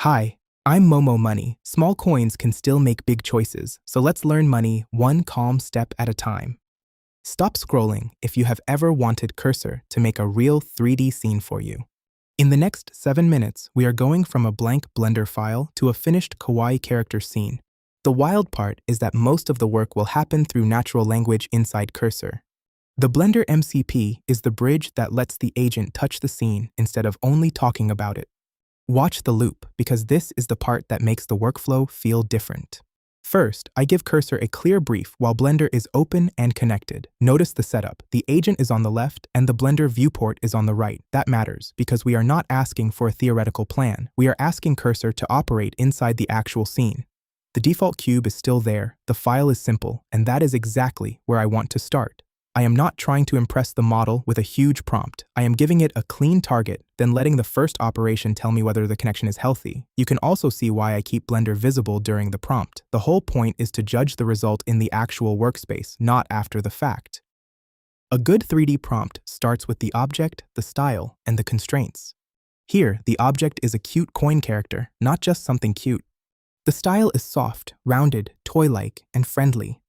Hi, I'm Momo Money. Small coins can still make big choices, so let's learn money one calm step at a time. Stop scrolling if you have ever wanted Cursor to make a real 3D scene for you. In the next 7 minutes, we are going from a blank Blender file to a finished kawaii character scene. The wild part is that most of the work will happen through natural language inside Cursor. The Blender MCP is the bridge that lets the agent touch the scene instead of only talking about it. Watch the loop, because this is the part that makes the workflow feel different. First, I give Cursor a clear brief while Blender is open and connected. Notice the setup. The agent is on the left and the Blender viewport is on the right. That matters because we are not asking for a theoretical plan. We are asking Cursor to operate inside the actual scene. The default cube is still there, the file is simple, and that is exactly where I want to start. I am not trying to impress the model with a huge prompt. I am giving it a clean target, then letting the first operation tell me whether the connection is healthy. You can also see why I keep Blender visible during the prompt. The whole point is to judge the result in the actual workspace, not after the fact. A good 3D prompt starts with the object, the style, and the constraints. Here, the object is a cute coin character, not just something cute. The style is soft, rounded, toy-like, and friendly.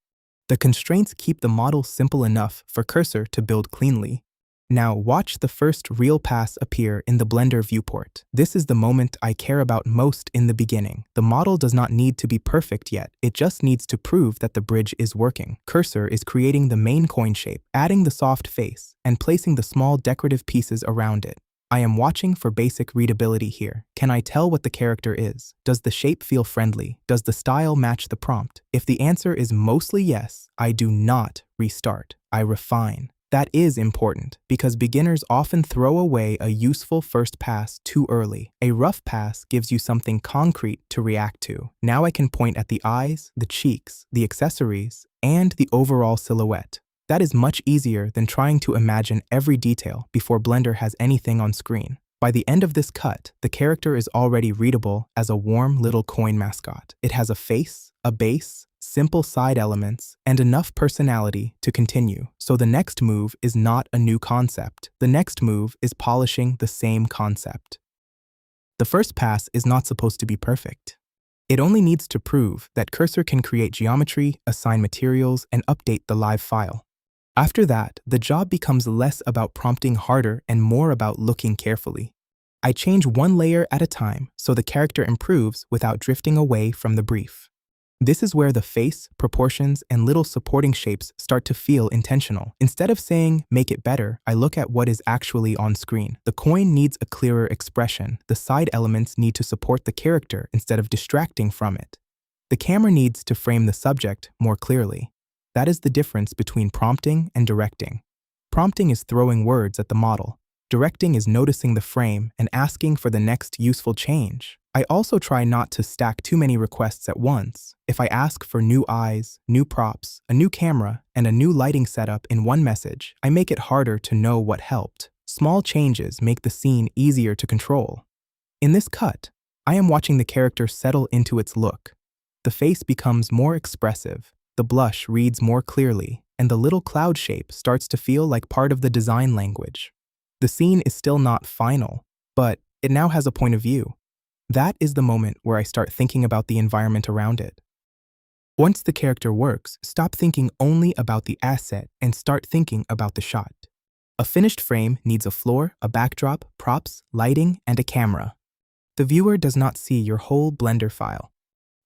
The constraints keep the model simple enough for Cursor to build cleanly. Now watch the first real pass appear in the Blender viewport. This is the moment I care about most in the beginning. The model does not need to be perfect yet, it just needs to prove that the bridge is working. Cursor is creating the main coin shape, adding the soft face, and placing the small decorative pieces around it. I am watching for basic readability here. Can I tell what the character is? Does the shape feel friendly? Does the style match the prompt? If the answer is mostly yes, I do not restart. I refine. That is important because beginners often throw away a useful first pass too early. A rough pass gives you something concrete to react to. Now I can point at the eyes, the cheeks, the accessories, and the overall silhouette. That is much easier than trying to imagine every detail before Blender has anything on screen. By the end of this cut, the character is already readable as a warm little coin mascot. It has a face, a base, simple side elements, and enough personality to continue. So the next move is not a new concept. The next move is polishing the same concept. The first pass is not supposed to be perfect. It only needs to prove that Cursor can create geometry, assign materials, and update the live file. After that, the job becomes less about prompting harder and more about looking carefully. I change one layer at a time so the character improves without drifting away from the brief. This is where the face, proportions, and little supporting shapes start to feel intentional. Instead of saying, make it better, I look at what is actually on screen. The coin needs a clearer expression. The side elements need to support the character instead of distracting from it. The camera needs to frame the subject more clearly. That is the difference between prompting and directing. Prompting is throwing words at the model. Directing is noticing the frame and asking for the next useful change. I also try not to stack too many requests at once. If I ask for new eyes, new props, a new camera, and a new lighting setup in one message, I make it harder to know what helped. Small changes make the scene easier to control. In this cut, I am watching the character settle into its look. The face becomes more expressive. The blush reads more clearly, and the little cloud shape starts to feel like part of the design language. The scene is still not final, but it now has a point of view. That is the moment where I start thinking about the environment around it. Once the character works, stop thinking only about the asset and start thinking about the shot. A finished frame needs a floor, a backdrop, props, lighting, and a camera. The viewer does not see your whole Blender file.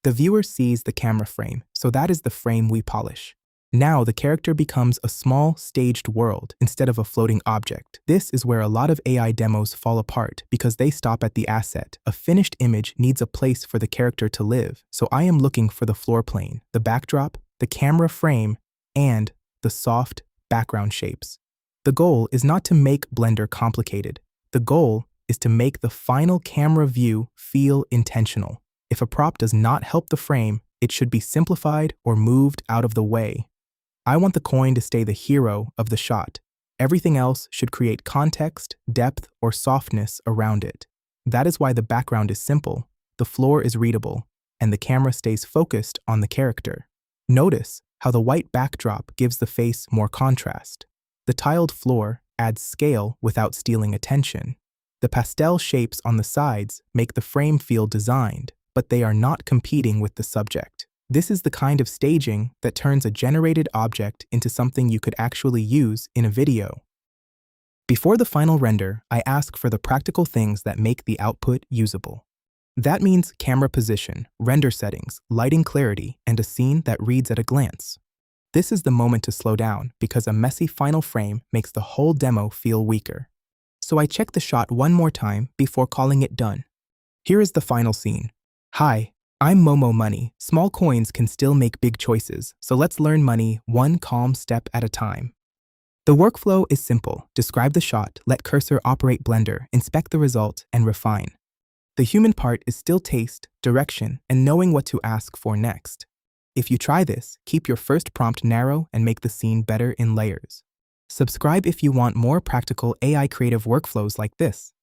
The viewer sees the camera frame, so that is the frame we polish. Now the character becomes a small, staged world instead of a floating object. This is where a lot of AI demos fall apart because they stop at the asset. A finished image needs a place for the character to live, so I am looking for the floor plane, the backdrop, the camera frame, and the soft background shapes. The goal is not to make Blender complicated. The goal is to make the final camera view feel intentional. If a prop does not help the frame, it should be simplified or moved out of the way. I want the coin to stay the hero of the shot. Everything else should create context, depth, or softness around it. That is why the background is simple, the floor is readable, and the camera stays focused on the character. Notice how the white backdrop gives the face more contrast. The tiled floor adds scale without stealing attention. The pastel shapes on the sides make the frame feel designed, but they are not competing with the subject. This is the kind of staging that turns a generated object into something you could actually use in a video. Before the final render, I ask for the practical things that make the output usable. That means camera position, render settings, lighting clarity, and a scene that reads at a glance. This is the moment to slow down because a messy final frame makes the whole demo feel weaker. So I check the shot one more time before calling it done. Here is the final scene. Hi, I'm Momo Money. Small coins can still make big choices, so let's learn money one calm step at a time. The workflow is simple. Describe the shot, let cursor operate Blender, inspect the result, and refine. The human part is still taste, direction, and knowing what to ask for next. If you try this, keep your first prompt narrow and make the scene better in layers. Subscribe if you want more practical AI creative workflows like this.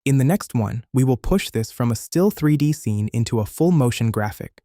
In the next one, we will push this from a still 3D scene into a full motion graphic.